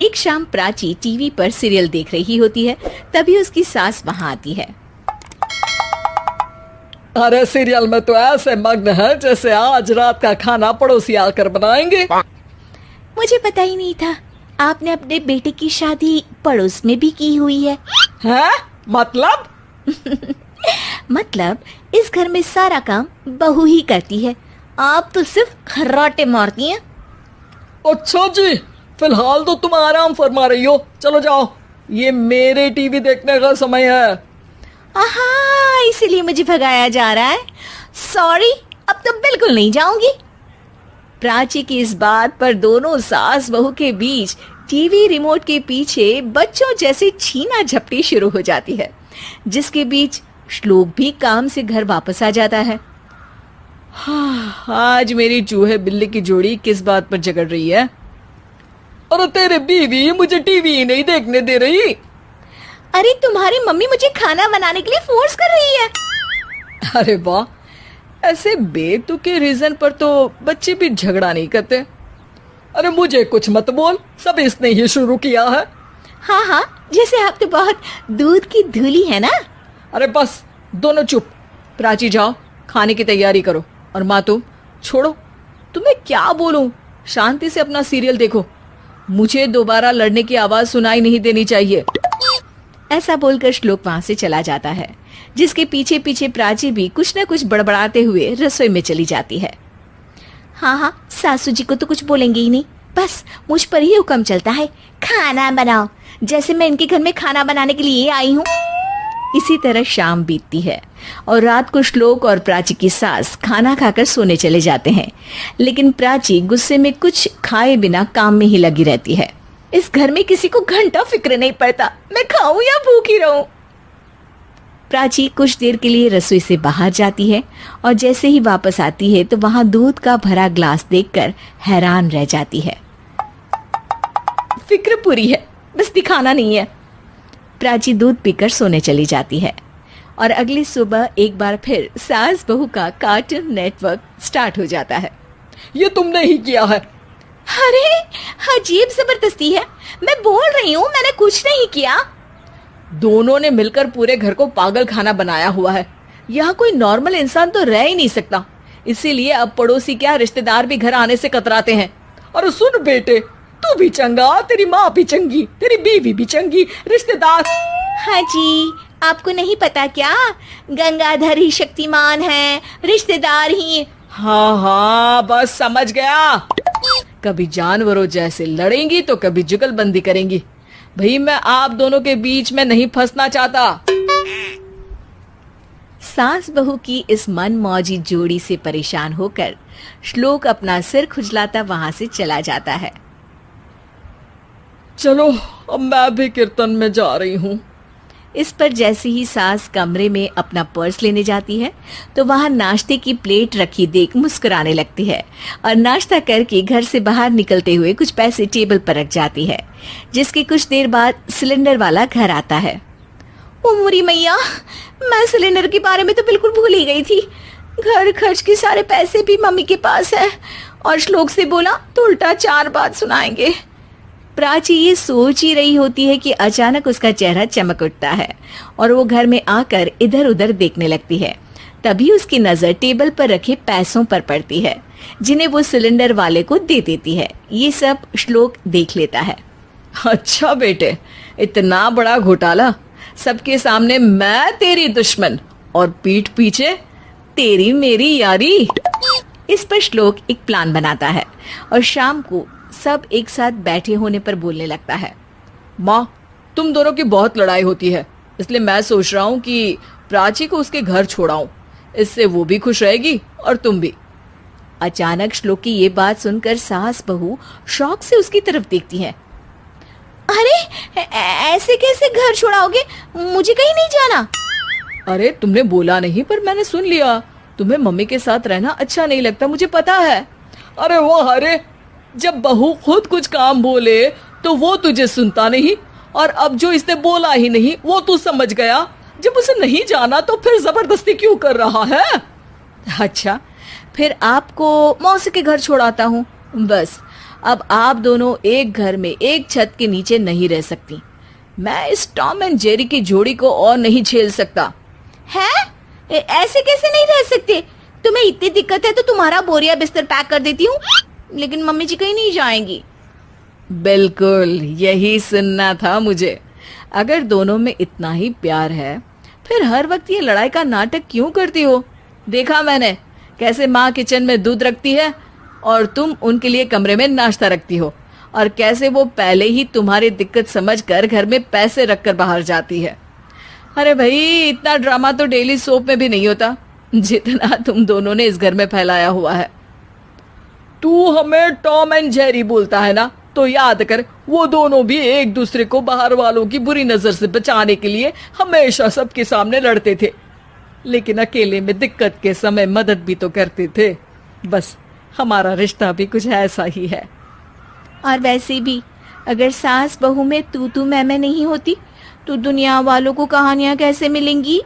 एक शाम प्राची टीवी पर सीरियल देख रही होती है। तभी उसकी सास वहां आती है। अरे सीरियल में तो ऐसे मग्न है जैसे आज रात का खाना पड़ोसी आकर बनाएंगे। मुझे पता ही नहीं था आपने अपने बेटे की शादी पड़ोस में भी की हुई है। हैं? मतलब? मतलब इस घर में सारा काम बहू ही करती है, आप तो सिर्फ खर्राटे मारती हैं। अच्छा जी, फिलहाल तो तुम आराम फरमा रही हो, चलो जाओ, ये मेरे टीवी देखने का समय है। आहा, इसीलिए मुझे भगाया जा रहा है। सॉरी, अब तो बिल्कुल नहीं जाऊंगी। प्राची की इस बात पर दोनों सास बहू के बीच टीवी रिमोट के पीछे बच्चों जैसे छीना झपटी शुरू हो जाती है, जिसके बीच श्लोक भी काम से घर वापस आ जाता है। आज मेरी चूहे बिल्ली की जोड़ी किस बात पर झगड़ रही है? अरे तेरे बीवी मुझे टीवी ही नहीं देखने दे रही। अरे तुम्हारी मम्मी मुझे खाना बनाने के लिए फोर्स कर रही है। अरे वाह, ऐसे बेतुके रीजन पर तो बच्चे भी झगड़ा नहीं करते। अरे मुझे कुछ मत बोल, सब इसने ही शुरू किया है। हाँ हाँ, जैसे आप तो बहुत दूध की धूली है ना। अरे बस, दोनों चुप। प्राची जाओ, खाने की तैयारी करो। और माँ तुम छोड़ो, तुम्हें क्या बोलूं, शांति से अपना सीरियल देखो, मुझे दोबारा लड़ने की आवाज सुनाई नहीं देनी चाहिए। ऐसा बोलकर श्लोक वहां से चला जाता है, जिसके पीछे पीछे प्राची भी कुछ न कुछ बड़बड़ाते हुए रसोई में चली जाती है। हाँ हाँ, सासू जी को तो कुछ बोलेंगे ही नहीं, बस मुझ पर ही हुक्म चलता है, खाना बनाओ, जैसे मैं इनके घर में खाना बनाने के लिए आई हूँ। इसी तरह शाम बीतती है और रात को श्लोक और प्राची की सास खाना खाकर सोने चले जाते हैं, लेकिन प्राची गुस्से में कुछ खाए बिना काम में ही लगी रहती है। इस घर में किसी को घंटा फिक्र नहीं पड़ता, मैं खाऊं या भूखी रहूं। प्राची कुछ देर के लिए रसोई से बाहर जाती है और जैसे ही वापस आती है तो वहां दूध का भरा ग्लास देखकर हैरान रह जाती है। फिक्र पूरी है, बस दिखाना नहीं है। प्राची दूध पीकर सोने चली जाती है और अगली सुबह एक बार फिर सास बहू का कार्टून नेटवर्क स्टार्ट हो जाता है। ये तुमने ही किया है। अरे अजीब जबरदस्ती है, मैं बोल रही हूँ मैंने कुछ नहीं किया। दोनों ने मिलकर पूरे घर को पागल खाना बनाया हुआ है। यहाँ कोई नॉर्मल इंसान तो रह ही नहीं सकता, इसीलिए अब पड़ोसी क्या रिश्तेदार भी घर आने से कतराते हैं। और सुन बेटे, तू भी चंगा, तेरी माँ भी चंगी, तेरी बीवी भी चंगी, रिश्तेदार। हाँ जी, आपको नहीं पता क्या, गंगाधर ही शक्तिमान है, रिश्तेदार ही। हाँ हाँ, बस समझ गया। कभी जानवरों जैसे लड़ेंगी तो कभी जुगलबंदी करेंगी। भाई मैं आप दोनों के बीच में नहीं फंसना चाहता। सास बहू की इस मनमौजी जोड़ी से परेशान होकर श्लोक अपना सिर खुजलाता वहां से चला जाता है। चलो अब मैं भी कीर्तन में जा रही हूँ। इस पर जैसे ही सास कमरे में अपना पर्स लेने जाती है तो वहां नाश्ते की प्लेट रखी देख मुस्कुराने लगती है और नाश्ता करके घर से बाहर निकलते हुए कुछ पैसे टेबल पर रख जाती है, जिसके कुछ देर बाद सिलेंडर वाला घर आता है। ओ मुरी मैया, मैं सिलेंडर के बारे में तो बिल्कुल भूल ही गई थी। घर खर्च के सारे पैसे भी मम्मी के पास है और श्लोक से बोला तो उल्टा 4 बात सुनाएंगे। प्राची ये सोच ही रही होती है कि अचानक उसका चेहरा चमक उठता है और वो घर में आकर इधर उधर देखने लगती है। तभी उसकी नजर टेबल पर रखे पैसों पर पड़ती है, जिन्हें वो सिलेंडर वाले को दे देती है। ये सब श्लोक देख लेता है। अच्छा बेटे, इतना बड़ा घोटाला, सबके सामने मैं तेरी दुश्मन और पीठ पीछे तेरी मेरी यारी। इस पर श्लोक एक प्लान बनाता है और शाम को सब एक साथ बैठे होने पर बोलने लगता है। माँ, तुम दोनों की बहुत लड़ाई होती है, इसलिए मैं सोच रहा हूँ कि प्राची को उसके घर छोड़ाऊं, इससे वो भी खुश रहेगी और तुम भी। अचानक श्लोक की ये बात सुनकर सास बहू शौक से उसकी तरफ देखती हैं। अरे ऐसे कैसे घर छोड़ाओगे, मुझे कहीं नहीं जाना। अरे तुमने बोला नहीं पर मैंने सुन लिया, तुम्हें मम्मी के साथ रहना अच्छा नहीं लगता, मुझे पता है। अरे वो अरे, जब बहू खुद कुछ काम बोले तो वो तुझे सुनता नहीं, और अब जो इसने बोला ही नहीं वो तू समझ गया। जब उसे नहीं जाना तो फिर जबरदस्ती क्यों कर रहा है? अच्छा, फिर आपको मौसी के घर छोड़ाता हूँ, बस अब आप दोनों एक घर में एक छत के नीचे नहीं रह सकती। मैं इस टॉम एंड जेरी की जोड़ी को और नहीं झेल सकता। है? ऐसे कैसे नहीं रह सकते? तुम्हें इतनी दिक्कत है तो तुम्हारा बोरिया बिस्तर पैक कर देती हूँ, लेकिन मम्मी जी कहीं नहीं जाएंगी। बिल्कुल यही सुनना था मुझे। अगर दोनों में इतना ही प्यार है फिर हर वक्त ये लड़ाई का नाटक क्यों करती हो? देखा मैंने कैसे माँ किचन में दूध रखती है और तुम उनके लिए कमरे में नाश्ता रखती हो, और कैसे वो पहले ही तुम्हारी दिक्कत समझकर घर में पैसे रखकर बाहर जाती है। अरे भाई, इतना ड्रामा तो डेली सोप में भी नहीं होता जितना तुम दोनों ने इस घर में फैलाया हुआ है। तू हमें टॉम एंड जेरी बोलता है ना, तो याद कर वो दोनों भी एक दूसरे को बाहर वालों की बुरी नजर से बचाने के लिए हमेशा सबके सामने लड़ते थे, लेकिन अकेले में दिक्कत के समय मदद भी तो करते थे। बस हमारा रिश्ता भी कुछ ऐसा ही है। और वैसे भी अगर सास बहू में तू मैं नहीं होती तो दुनिया वालों को कहानियां कैसे मिलेंगी?